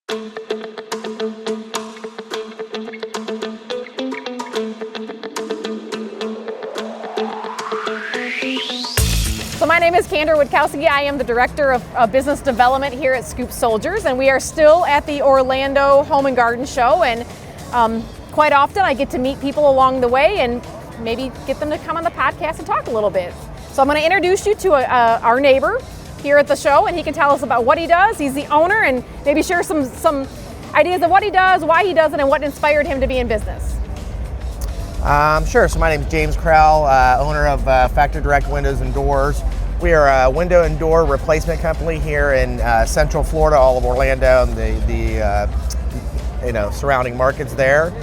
So my name is Kandra. I am the Director of Business Development here at Scoop Soldiers, and we are still at the Orlando Home and Garden Show, and quite often I get to meet people along the way and maybe get them to come on the podcast and talk a little bit. So I'm going to introduce you to our neighbor here at the show, and he can tell us about what he does. He's the owner, and maybe share some ideas of what he does, why he does it, and what inspired him to be in business. Sure. So my name is James Krell, owner of Factory Direct Windows and Doors. We are a window and door replacement company here in Central Florida, all of Orlando, and the surrounding markets there.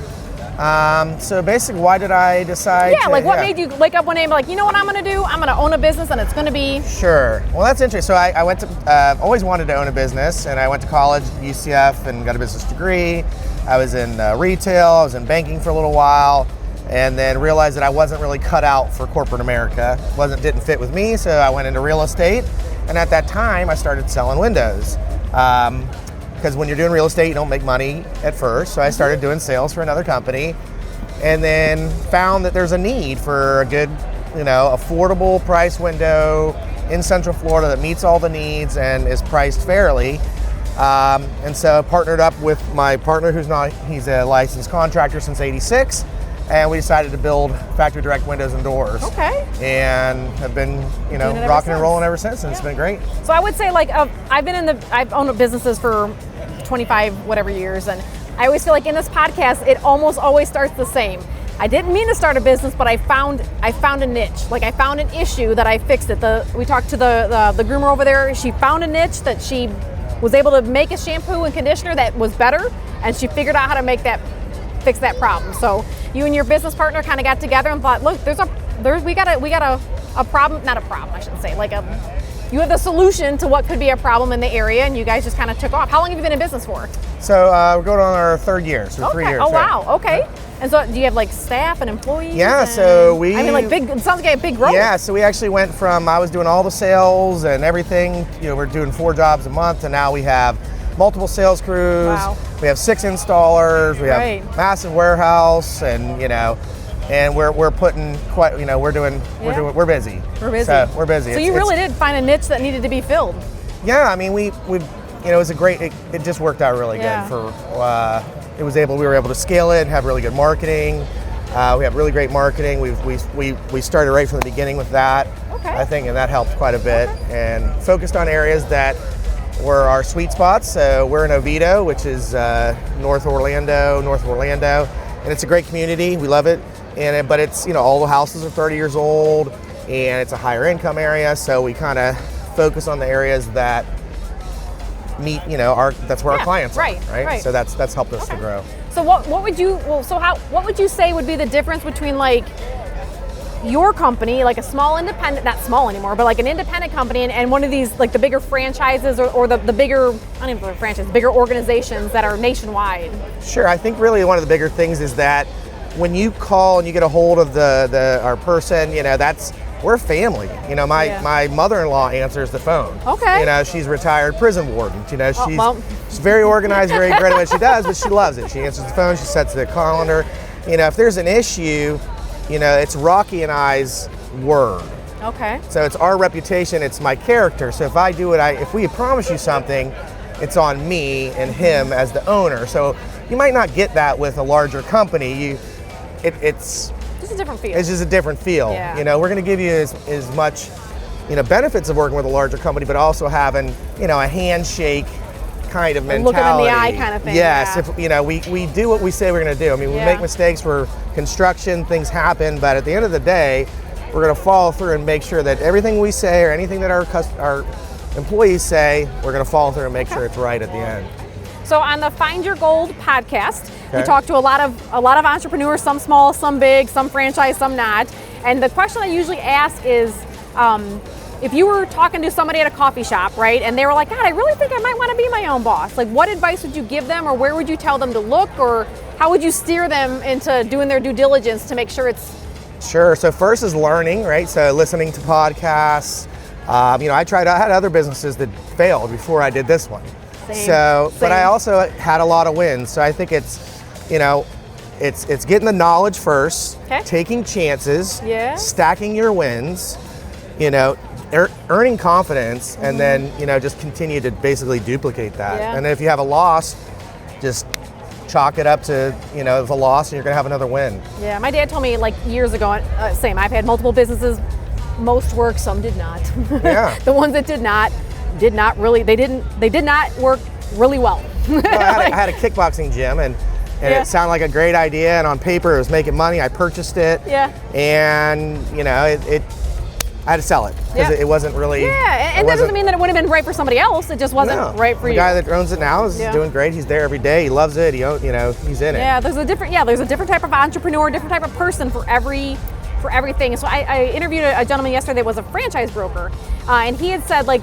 So basically, why did I decide? What made you wake up one day and be like, you know what I'm going to do? I'm going to own a business, and it's going to be. Sure. Well, that's interesting. So I went to always wanted to own a business, and I went to college, UCF, and got a business degree. I was in retail. I was in banking for a little while. And then realized that I wasn't really cut out for corporate America. Didn't fit with me, so I went into real estate. And at that time, I started selling windows. Because when you're doing real estate, you don't make money at first. So I started doing sales for another company, and then found that there's a need for a good, affordable price window in Central Florida that meets all the needs and is priced fairly. And so I partnered up with my partner, he's a licensed contractor since '86. And we decided to build Factory Direct Windows and Doors. Okay. And have been, rocking and rolling ever since, and It's been great. So I would say, I've owned businesses for 25 whatever years, and I always feel like in this podcast, it almost always starts the same. I didn't mean to start a business, but I found a niche. Like I found an issue that I fixed it. We talked to the groomer over there. She found a niche that she was able to make a shampoo and conditioner that was better, and she figured out how to fix that problem. So you and your business partner kind of got together and thought, look, we got a problem, not a problem, I should say, you have the solution to what could be a problem in the area, and you guys just kind of took off. How long have you been in business for? So we're going on our third year, so 3 years. Oh, wow, okay. And so do you have staff and employees? Yeah, it sounds like a big growth. Yeah, so we actually went from, I was doing all the sales and everything, we're doing 4 jobs a month, and now we have multiple sales crews. Wow. We have 6 installers. We have massive warehouse, and and we're putting quite. We're busy. We're busy. So we're busy. So you really did find a niche that needed to be filled. Yeah, I mean we it was a great. It just worked out really good for. We were able to scale it and have really good marketing. We have really great marketing. We started right from the beginning with that. Okay. I think, and that helped quite a bit, and focused on areas that were our sweet spots. So we're in Oviedo, which is north of Orlando, and it's a great community. We love it, but it's all the houses are 30 years old, and it's a higher income area. So we kind of focus on the areas that meet that's where our clients are. Right. So that's helped us to grow. So what would you say would be the difference between your company, like a small independent, not small anymore, but like an independent company, and one of these the bigger franchises or the bigger, I don't even know franchises, bigger organizations that are nationwide? Sure, I think really one of the bigger things is that when you call and you get a hold of our person, we're family. My mother-in-law answers the phone. Okay. She's retired prison warden. She's very organized, very great at what she does, but she loves it. She answers the phone, she sets the calendar. If there's an issue, it's Rocky and I's word. Okay. So it's our reputation, it's my character. So if we promise you something, it's on me and him as the owner. So you might not get that with a larger company. It's just a different feel. It's just a different feel. Yeah. We're going to give you as much, benefits of working with a larger company, but also having, a handshake kind of mentality. Look them in the eye kind of thing. Yes, yeah. we do what we say we're going to do. I mean, we make mistakes for construction, things happen, but at the end of the day, we're going to follow through and make sure that everything we say or anything that our employees say, we're going to follow through and make sure it's right at the end. So on the Find Your Gold podcast, we talk to a lot of entrepreneurs, some small, some big, some franchise, some not. And the question I usually ask is, if you were talking to somebody at a coffee shop, right, and they were like, God, I really think I might want to be my own boss. What advice would you give them, or where would you tell them to look, or how would you steer them into doing their due diligence to make sure it's... Sure. So first is learning, right? So listening to podcasts. I had other businesses that failed before I did this one. So, but I also had a lot of wins. So I think it's, you know, it's getting the knowledge first, taking chances, stacking your wins, you know, earning confidence, and then, you know, just continue to basically duplicate that. And then if you have a loss, just chalk it up to, you know, the loss, and you're gonna have another win. Yeah, my dad told me like years ago, same, I've had multiple businesses, most worked, some did not. Yeah. The ones that did not really, they did not work really well. I had a kickboxing gym, and it sounded like a great idea, and on paper it was making money. I purchased it, and you know, I had to sell it because it wasn't really. Yeah, and that doesn't mean that it wouldn't have been right for somebody else. It just wasn't right for you. The guy that owns it now is doing great. He's there every day. He loves it. You know, he's in it. Yeah, there's a different type of entrepreneur, different type of person for everything. So I interviewed a gentleman yesterday that was a franchise broker, and he had said like,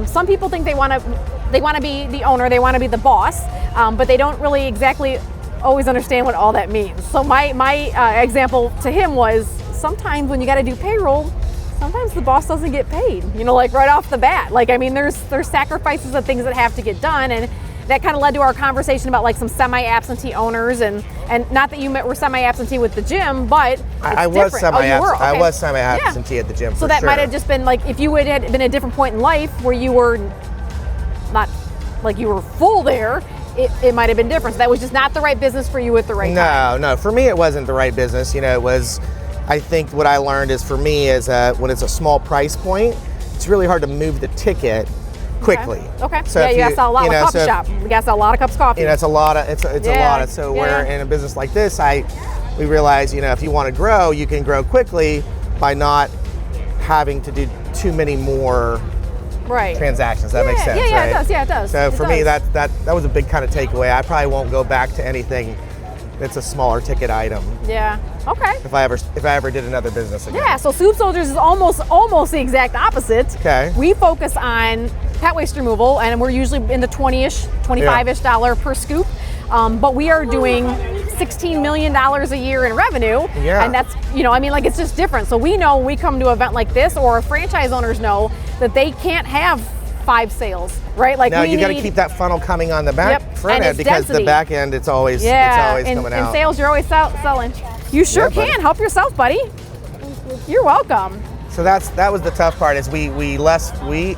some people think they want to be the owner, they want to be the boss, but they don't really exactly always understand what all that means. So my example to him was, sometimes when you got to do payroll, sometimes the boss doesn't get paid, you know, like right off the bat. Like, I mean, there's sacrifices and things that have to get done, and that kind of led to our conversation about like some semi-absentee owners, and not that you were semi-absentee with the gym, but I was semi-absentee at the gym. So that might have just been like, if you had been at a different point in life where you were not like you were full there, it might have been different. So that was just not the right business for you at the right time. No, for me it wasn't the right business. You know, it was. I think what I learned is, for me, is when it's a small price point, it's really hard to move the ticket quickly. Okay. So you gotta sell a lot of coffee shop. You gotta sell a lot of cups of coffee. You know, it's a lot of. So where in a business like this, we realize, you know, if you want to grow, you can grow quickly by not having to do too many more transactions. That makes sense, right? It does. Yeah, it does. So for me, that was a big kind of takeaway. I probably won't go back to anything that's a smaller ticket item. Yeah. Okay. If I ever did another business again. Yeah. So Soup Soldiers is almost the exact opposite. Okay. We focus on pet waste removal, and we're usually in the $25-ish dollar per scoop. But we are doing $16 million a year in revenue. Yeah. And that's, you know, I mean, like, it's just different. So we know when we come to an event like this, or franchise owners know that they can't have 5 sales, right? Like, no, you got to keep that funnel coming on the front end, because density. the back end, it's always coming out. In sales, you're always selling. You sure can. Help yourself, buddy. You're welcome. So that was the tough part, is we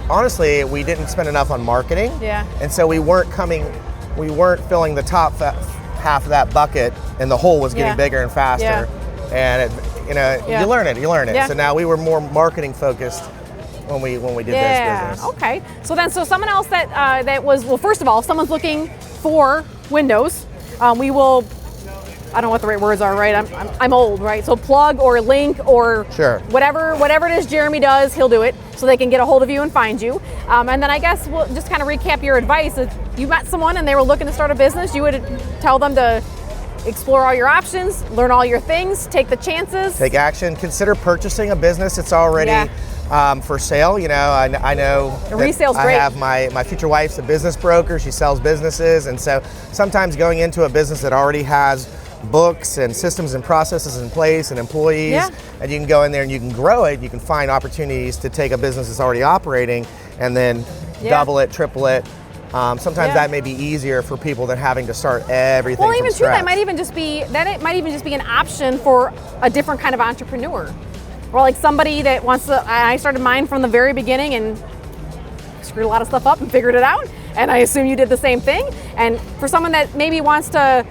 honestly didn't spend enough on marketing. Yeah. And so we weren't filling the top half of that bucket, and the hole was getting bigger and faster. Yeah. And you learn it. Yeah. So now we were more marketing focused when we did this business. Okay. So someone else that was, well, first of all, if someone's looking for windows, we will, I don't know what the right words are, right? I'm old, right? So plug or link or whatever it is Jeremy does, he'll do it, so they can get a hold of you and find you. And then I guess we'll just kind of recap your advice. If you met someone and they were looking to start a business, you would tell them to explore all your options, learn all your things, take the chances. Take action. Consider purchasing a business that's already for sale. You know, I know resale's great. I have my future wife's a business broker. She sells businesses, and so sometimes going into a business that already has books and systems and processes in place and employees, and you can go in there and you can grow it. You can find opportunities to take a business that's already operating and then double it, triple it. Sometimes that may be easier for people than having to start everything. Well, even from scratch. That might even just be an option for a different kind of entrepreneur, or like somebody that wants to. I started mine from the very beginning and screwed a lot of stuff up and figured it out. And I assume you did the same thing. And for someone that maybe wants to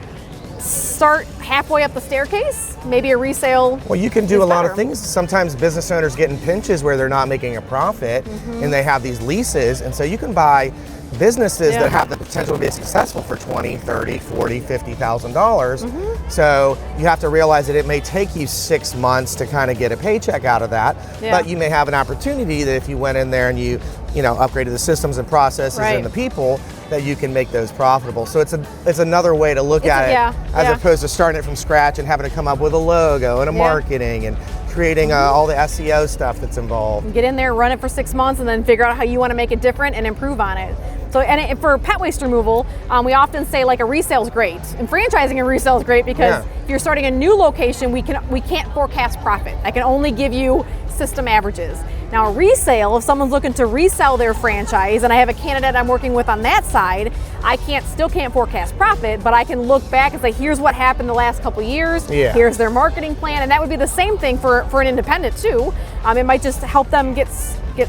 start halfway up the staircase, maybe a resale. Well, you can do a lot of things. Sometimes business owners get in pinches where they're not making a profit, and they have these leases, and so you can buy businesses that have the potential to be successful for $20,000, $30,000, $40,000, $50,000. So you have to realize that it may take you 6 months to kind of get a paycheck out of that, but you may have an opportunity that if you went in there and you upgraded the systems and processes and the people, that you can make those profitable. So it's another way to look at it, as opposed to starting it from scratch and having to come up with a logo and a marketing and creating all the SEO stuff that's involved. Get in there, run it for 6 months, and then figure out how you want to make it different and improve on it. So, for pet waste removal, we often say like a resale is great, and franchising a resale is great because if you're starting a new location, we can't forecast profit. I can only give you system averages. Now, resale, if someone's looking to resell their franchise, and I have a candidate I'm working with on that side, I still can't forecast profit, but I can look back and say, here's what happened the last couple of years. Yeah. Here's their marketing plan, and that would be the same thing for an independent too. It might just help them get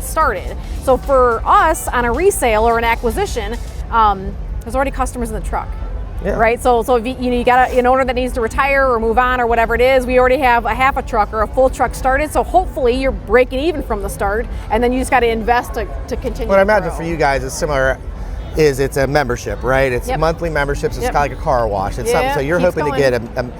started. So for us on a resale or an acquisition, there's already customers in the truck. Yeah. Right, so if you got an owner that needs to retire or move on or whatever it is, we already have a half a truck or a full truck started. So hopefully you're breaking even from the start, and then you just got to invest to continue. What to I imagine grow. for you guys is similar. It's a membership, right? It's monthly memberships. It's kind of like a car wash. It's something. So you're hoping to get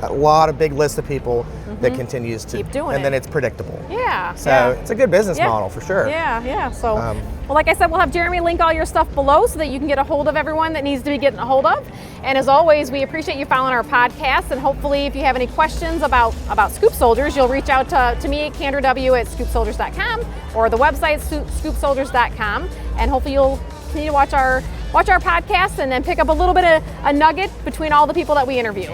a lot of big list of people that continues to keep doing and it. then it's predictable. Yeah. So it's a good business model for sure. Yeah. So, well, like I said, we'll have Jeremy link all your stuff below so that you can get a hold of everyone that needs to be getting a hold of. And as always, we appreciate you following our podcast. And hopefully, if you have any questions about Scoop Soldiers, you'll reach out to me at Kandra W at scoopsoldiers.com or the website scoopsoldiers.com. And hopefully, you'll continue to watch our podcast and then pick up a little bit of a nugget between all the people that we interview.